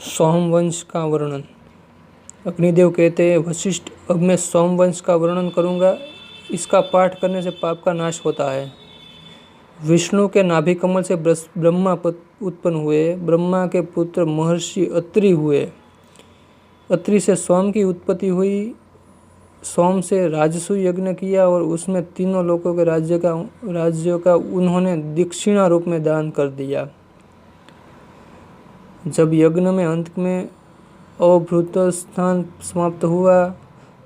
सोमवंश का वर्णन। अग्निदेव कहते हैं, वशिष्ठ, अब मैं सोमवंश का वर्णन करूंगा। इसका पाठ करने से पाप का नाश होता है। विष्णु के नाभि कमल से ब्रह्मा उत्पन्न हुए। ब्रह्मा के पुत्र महर्षि अत्रि हुए। अत्रि से सोम की उत्पत्ति हुई। सोम से राजसू यज्ञ किया और उसमें तीनों लोकों के राज्य का उन्होंने दक्षिणा रूप में दान कर दिया। जब यज्ञ में अंत में अवभृत स्थान समाप्त हुआ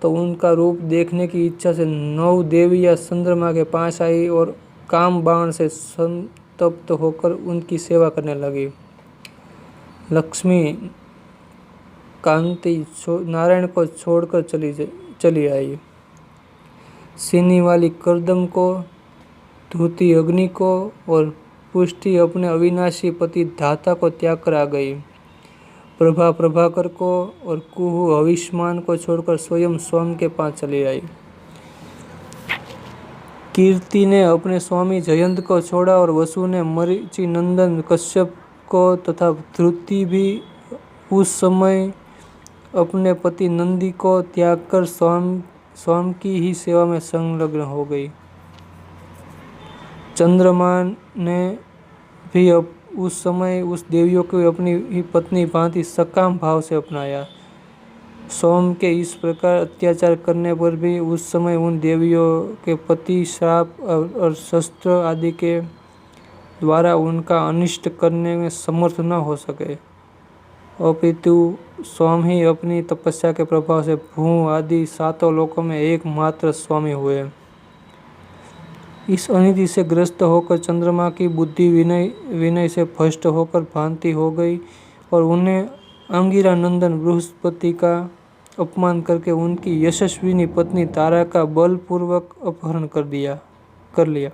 तो उनका रूप देखने की इच्छा से 9 देवियां चंद्रमा के पास आई और काम बाण से संतप्त होकर उनकी सेवा करने लगी। लक्ष्मी कांति नारायण को छोड़कर चली आई। सीनी वाली करदम को, धूती अग्नि को और पुष्टि अपने अविनाशी पति धाता को त्याग कर आ गई। प्रभा प्रभाकर को और कुहू हविष्मान को छोड़कर स्वयं सोम के पास चली आई। कीर्ति ने अपने स्वामी जयंत को छोड़ा और वसु ने मरीचि नंदन कश्यप को तथा धृति भी उस समय अपने पति नंदी को त्याग कर स्वामी की ही सेवा में संलग्न हो गई। चंद्रमा ने भी उस समय उस देवियों को अपनी ही पत्नी भांति सकाम भाव से अपनाया। सोम के इस प्रकार अत्याचार करने पर भी उस समय उन देवियों के पति श्राप और शस्त्र आदि के द्वारा उनका अनिष्ट करने में समर्थ न हो सके, अपितु सोम ही अपनी तपस्या के प्रभाव से भू आदि 7 लोकों में एकमात्र स्वामी हुए। इस अनिति से ग्रस्त होकर चंद्रमा की बुद्धि विनय से भ्रष्ट होकर भ्रांति हो गई और उन्हें अंगिरा नंदन बृहस्पति का अपमान करके उनकी यशस्विनी पत्नी तारा का बलपूर्वक अपहरण कर लिया।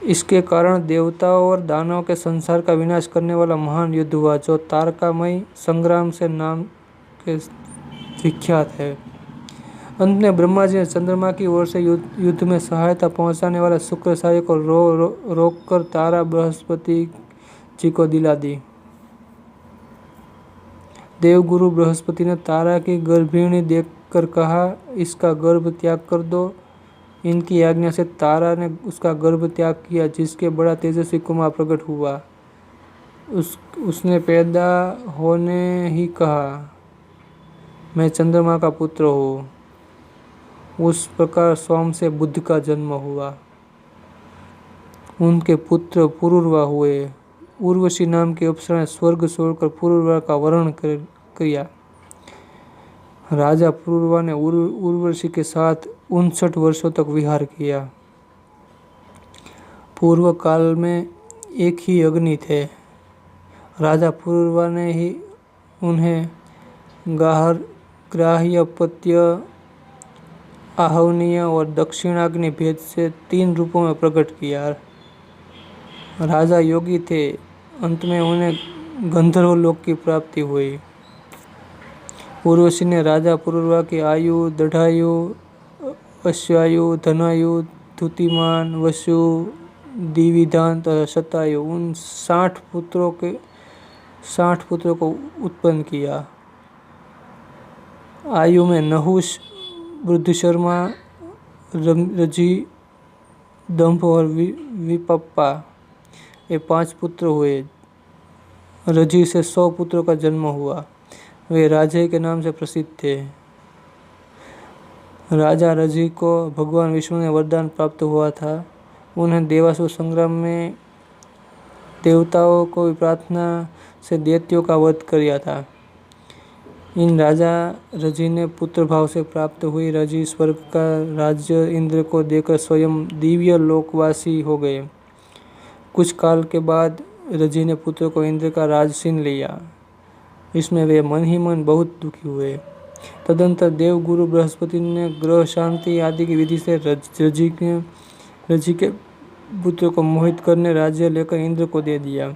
इसके कारण देवताओं और दानवों के संसार का विनाश करने वाला महान युद्ध हुआ, जो तारकामयी संग्राम से नाम के विख्यात है। अंत में ब्रह्मा जी ने चंद्रमा की ओर से युद्ध में सहायता पहुंचाने वाला शुक्राचार्य को रोककर तारा बृहस्पति जी को दिला दी। देवगुरु बृहस्पति ने तारा की गर्भिणी देखकर कहा, इसका गर्भ त्याग कर दो। इनकी आज्ञा से तारा ने उसका गर्भ त्याग किया, जिसके बड़ा तेजस्वी कुमार प्रकट हुआ। उसने पैदा होने ही कहा, मैं चंद्रमा का पुत्र हूँ। उस प्रकार सोम से बुद्ध का जन्म हुआ। उनके पुत्र पुरुरवा हुए। उर्वशी नाम की अप्सरा ने स्वर्ग छोड़कर पुरुरवा का वरण किया। राजा पुरुरवा ने उर्वशी के साथ 59 वर्षों तक विहार किया। पूर्व काल में एक ही अग्नि थे। राजा पुरुरवा ने ही उन्हें ग्राह्यपत्य, आहवनीय और दक्षिणाग्नि भेद से 3 रूपों में प्रकट किया। राजा योगी थे। अंत में उन्हें गंधर्व लोक की प्राप्ति हुई। उर्वशी ने राजा पुरुरवा की आयु, दृढ़ायु, अश्वायु, धनायु, धूतिमान, वसु, दिविधान तथा शतायु उन 60 पुत्रों को उत्पन्न किया। आयु में नहुष, बुद्धशर्मा, रजी, दंभ और विपप्पा ये 5 पुत्र हुए। रजी से 100 पुत्रों का जन्म हुआ। वे राजे के नाम से प्रसिद्ध थे। राजा रजी को भगवान विष्णु ने वरदान प्राप्त हुआ था। उन्हें देवासुर संग्राम में देवताओं को प्रार्थना से दैत्यों का वध किया था। इन राजा रजी ने पुत्र भाव से प्राप्त हुई रजी स्वर्ग का राज्य इंद्र को देकर स्वयं दिव्य लोकवासी हो गए। कुछ काल के बाद रजी ने पुत्र को इंद्र का राज छीन लिया। इसमें वे मन ही मन बहुत दुखी हुए। तदंतर देवगुरु बृहस्पति ने ग्रह शांति आदि की विधि से रजी के पुत्र को मोहित करने राज्य लेकर इंद्र को दे दिया।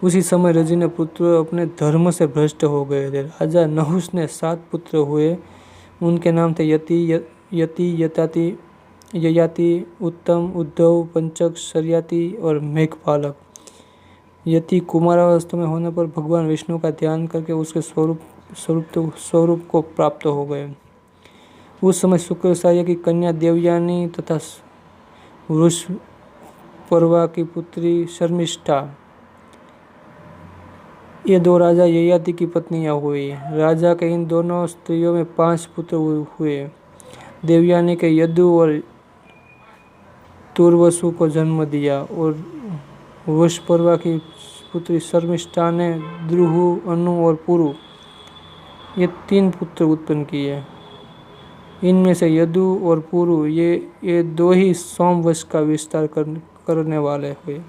उसी समय रजी ने पुत्र अपने धर्म से भ्रष्ट हो गए थे। राजा नहुष ने 7 पुत्र हुए। उनके नाम थे यति, ययाति, उत्तम, उद्धव, पंचक, शर्याति और मेघपालक। यति कुमारावस्था में होने पर भगवान विष्णु का ध्यान करके उसके स्वरूप को प्राप्त हो गए। उस समय शुक्राचार्य की कन्या देवयानी तथा वृषपर्वा की पुत्री शर्मिष्ठा, ये दो राजा ययाति की पत्नियां हुई। राजा के इन दोनों स्त्रियों में 5 पुत्र हुए। देवयानी के यदु और तुर्वसु को जन्म दिया और वृषपर्वा की पुत्री शर्मिष्ठा ने द्रुहु, अनु और पुरु, ये 3 पुत्र उत्पन्न किए। इनमें से यदु और पुरु ये 2 ही सोमवंश का विस्तार करने वाले हुए।